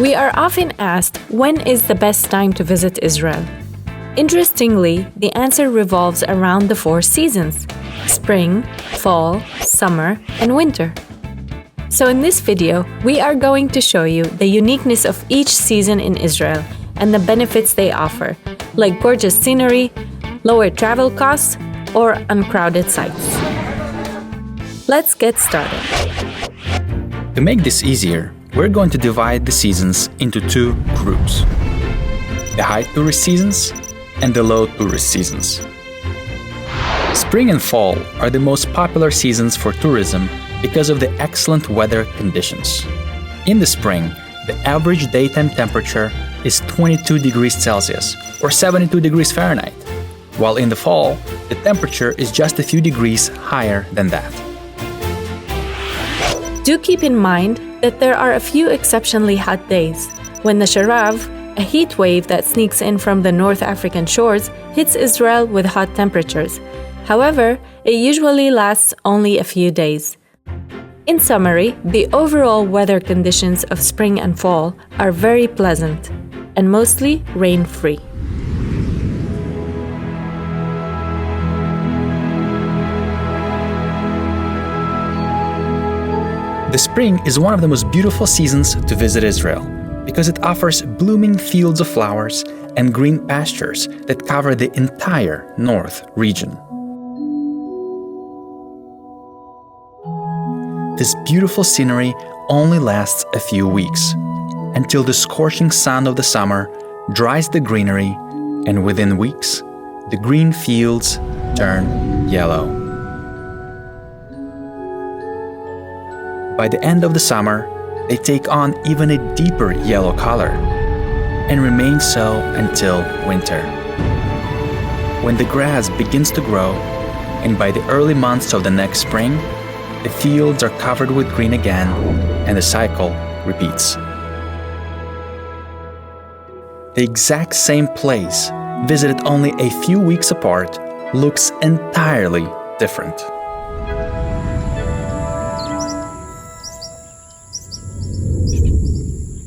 We are often asked, when is the best time to visit Israel? Interestingly, the answer revolves around the 4 seasons: spring, fall, summer, and winter. So in this video, we are going to show you the uniqueness of each season in Israel and the benefits they offer, like gorgeous scenery, lower travel costs, or uncrowded sites. Let's get started. To make this easier, we're going to divide the seasons into 2 groups: the high tourist seasons and the low tourist seasons. Spring and fall are the most popular seasons for tourism because of the excellent weather conditions. In the spring, the average daytime temperature is 22 degrees Celsius or 72 degrees Fahrenheit, while in the fall, the temperature is just a few degrees higher than that. Do keep in mind that there are a few exceptionally hot days, when the Sharav, a heat wave that sneaks in from the North African shores, hits Israel with hot temperatures. However, it usually lasts only a few days. In summary, the overall weather conditions of spring and fall are very pleasant and mostly rain-free. The spring is one of the most beautiful seasons to visit Israel because it offers blooming fields of flowers and green pastures that cover the entire north region. This beautiful scenery only lasts a few weeks, until the scorching sun of the summer dries the greenery, and within weeks, the green fields turn yellow. By the end of the summer, they take on even a deeper yellow color, and remain so until winter, when the grass begins to grow, and by the early months of the next spring, the fields are covered with green again, and the cycle repeats. The exact same place, visited only a few weeks apart, looks entirely different.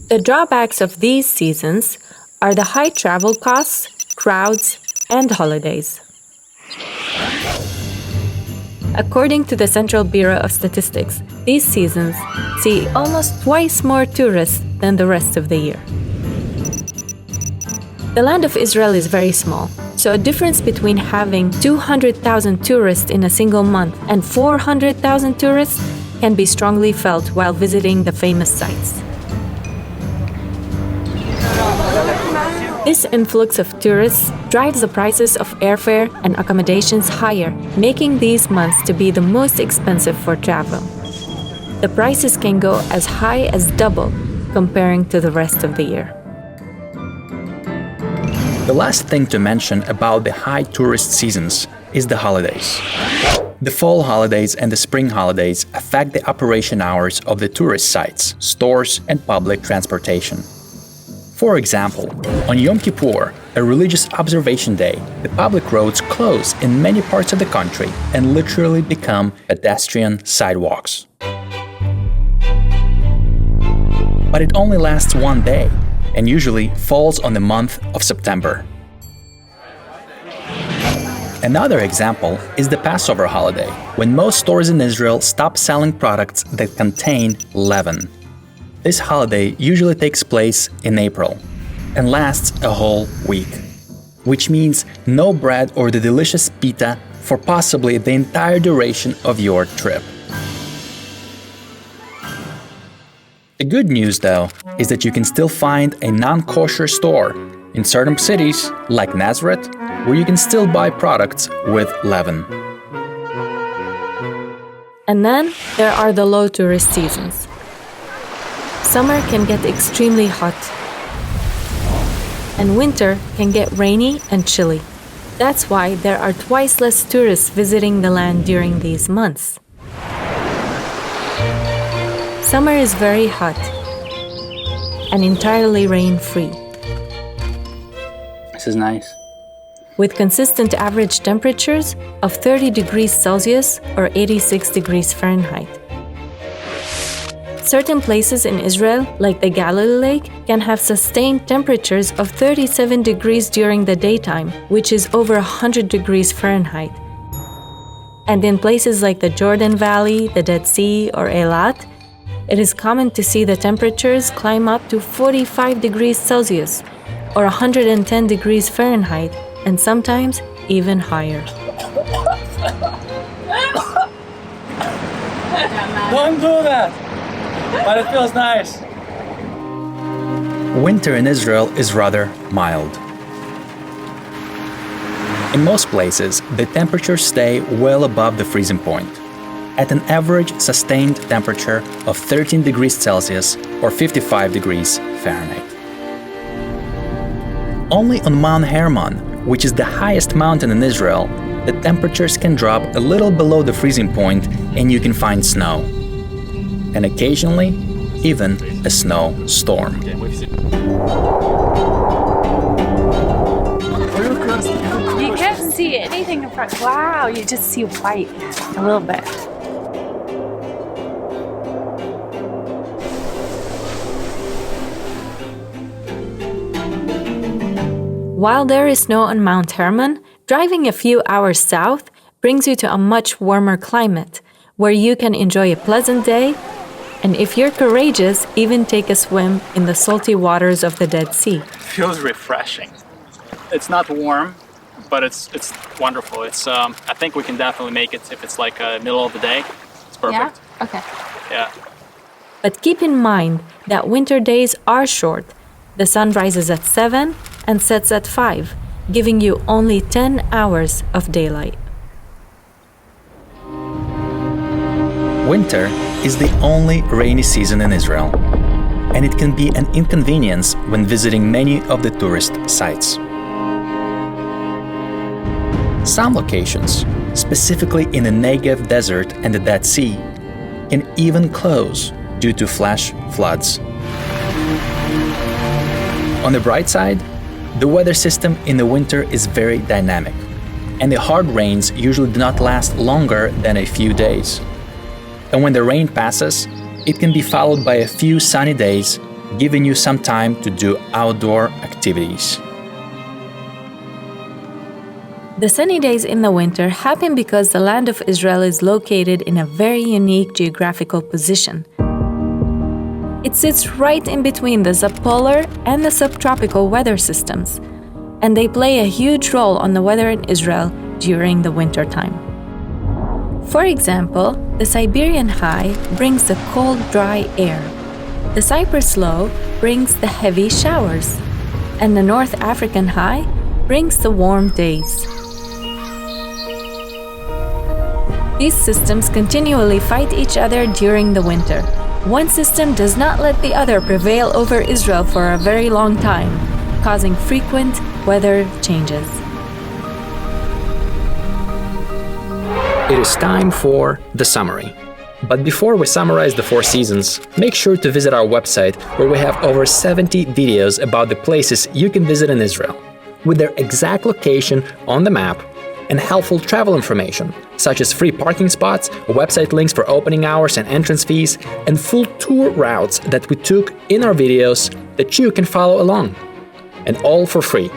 The drawbacks of these seasons are the high travel costs, crowds, and holidays. According to the Central Bureau of Statistics, these seasons see almost twice more tourists than the rest of the year. The land of Israel is very small, so a difference between having 200,000 tourists in a single month and 400,000 tourists can be strongly felt while visiting the famous sites. This influx of tourists drives the prices of airfare and accommodations higher, making these months to be the most expensive for travel. The prices can go as high as double comparing to the rest of the year. The last thing to mention about the high tourist seasons is the holidays. The fall holidays and the spring holidays affect the operation hours of the tourist sites, stores, and public transportation. For example, on Yom Kippur, a religious observation day, the public roads close in many parts of the country and literally become pedestrian sidewalks. But it only lasts one day and usually falls on the month of September. Another example is the Passover holiday, when most stores in Israel stop selling products that contain leaven. This holiday usually takes place in April and lasts a whole week, which means no bread or the delicious pita for possibly the entire duration of your trip. The good news, though, is that you can still find a non-kosher store in certain cities, like Nazareth, where you can still buy products with leaven. And then there are the low tourist seasons. Summer can get extremely hot, and winter can get rainy and chilly. That's why there are twice less tourists visiting the land during these months. Summer is very hot and entirely rain-free. This is nice. With consistent average temperatures of 30 degrees Celsius or 86 degrees Fahrenheit. Certain places in Israel, like the Galilee Lake, can have sustained temperatures of 37 degrees during the daytime, which is over 100 degrees Fahrenheit. And in places like the Jordan Valley, the Dead Sea, or Eilat, it is common to see the temperatures climb up to 45 degrees Celsius, or 110 degrees Fahrenheit, and sometimes even higher. Don't do that! But it feels nice. Winter in Israel is rather mild. In most places, the temperatures stay well above the freezing point, at an average sustained temperature of 13 degrees Celsius or 55 degrees Fahrenheit. Only on Mount Hermon, which is the highest mountain in Israel, the temperatures can drop a little below the freezing point and you can find snow. And occasionally, even a snowstorm. You can't see anything in front. Wow, you just see white a little bit. While there is snow on Mount Hermon, driving a few hours south brings you to a much warmer climate, where you can enjoy a pleasant day, and if you're courageous, even take a swim in the salty waters of the Dead Sea. Feels refreshing. It's not warm, but it's wonderful. I think we can definitely make it if it's like middle of the day. It's perfect. Yeah? Okay. Yeah. But keep in mind that winter days are short. The sun rises at 7 and sets at 5, giving you only 10 hours of daylight. Winter is the only rainy season in Israel, and it can be an inconvenience when visiting many of the tourist sites. Some locations, specifically in the Negev Desert and the Dead Sea, can even close due to flash floods. On the bright side, the weather system in the winter is very dynamic, and the hard rains usually do not last longer than a few days. And when the rain passes, it can be followed by a few sunny days, giving you some time to do outdoor activities. The sunny days in the winter happen because the land of Israel is located in a very unique geographical position. It sits right in between the subpolar and the subtropical weather systems, and they play a huge role on the weather in Israel during the winter time. For example, the Siberian high brings the cold, dry air. The Cyprus low brings the heavy showers, and the North African high brings the warm days. These systems continually fight each other during the winter. One system does not let the other prevail over Israel for a very long time, causing frequent weather changes. It is time for the summary. But before we summarize the 4 seasons, make sure to visit our website where we have over 70 videos about the places you can visit in Israel, with their exact location on the map and helpful travel information, such as free parking spots, website links for opening hours and entrance fees, and full tour routes that we took in our videos that you can follow along. And all for free.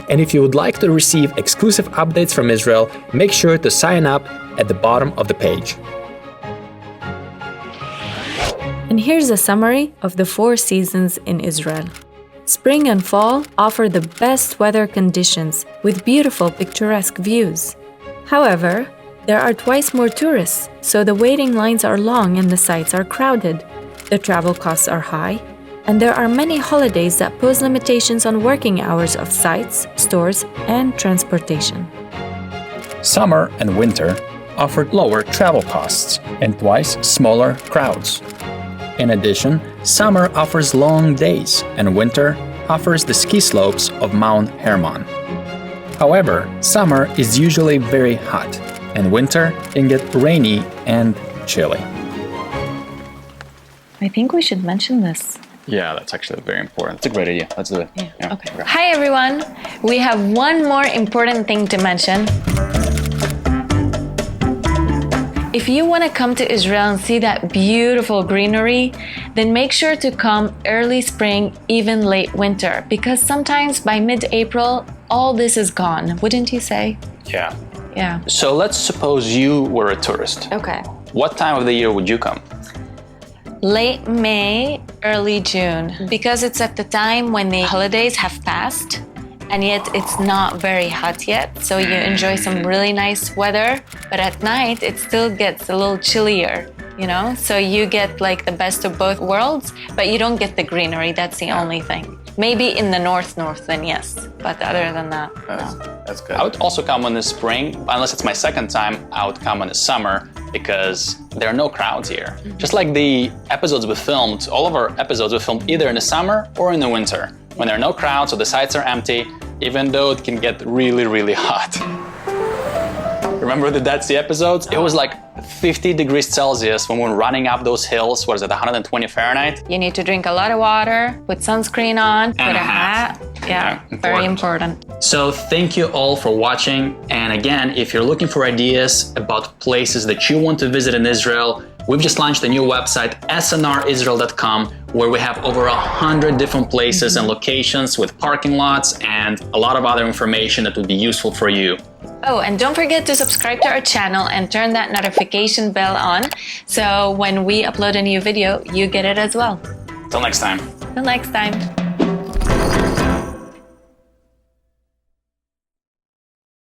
And if you would like to receive exclusive updates from Israel, make sure to sign up at the bottom of the page. And here's a summary of the 4 seasons in Israel. Spring and fall offer the best weather conditions with beautiful picturesque views. However, there are twice more tourists, so the waiting lines are long and the sites are crowded. The travel costs are high, and there are many holidays that pose limitations on working hours of sites, stores, and transportation. Summer and winter offer lower travel costs and twice smaller crowds. In addition, summer offers long days and winter offers the ski slopes of Mount Hermon. However, summer is usually very hot and winter can get rainy and chilly. I think we should mention this. Yeah, that's actually very important. It's a great idea. Let's do it. Yeah. Okay. Hi everyone! We have one more important thing to mention. If you want to come to Israel and see that beautiful greenery, then make sure to come early spring, even late winter, because sometimes by mid-April, all this is gone, wouldn't you say? Yeah. Yeah. So let's suppose you were a tourist. Okay. What time of the year would you come? Late May, early June, because it's at the time when the holidays have passed, and yet it's not very hot yet, so you enjoy some really nice weather, but at night it still gets a little chillier, you know? So you get like the best of both worlds, but you don't get the greenery, that's the only thing. Maybe in the north, then yes, but other than that, no. That's good. I would also come in the spring, unless it's my second time, I would come in the summer because there are no crowds here. Just like the episodes we filmed, all of our episodes we filmed either in the summer or in the winter, when there are no crowds, so the sites are empty, even though it can get really, really hot. Remember the Dead Sea episodes? It was like 50 degrees Celsius when we were running up those hills. What is it, 120 Fahrenheit? You need to drink a lot of water, put sunscreen on, put a hat. Yeah, very important. So thank you all for watching. And again, if you're looking for ideas about places that you want to visit in Israel, we've just launched a new website, snrisrael.com, where we have over 100 different places and locations with parking lots and a lot of other information that would be useful for you. Oh, and don't forget to subscribe to our channel and turn that notification bell on, so when we upload a new video, you get it as well. Till next time. Till next time.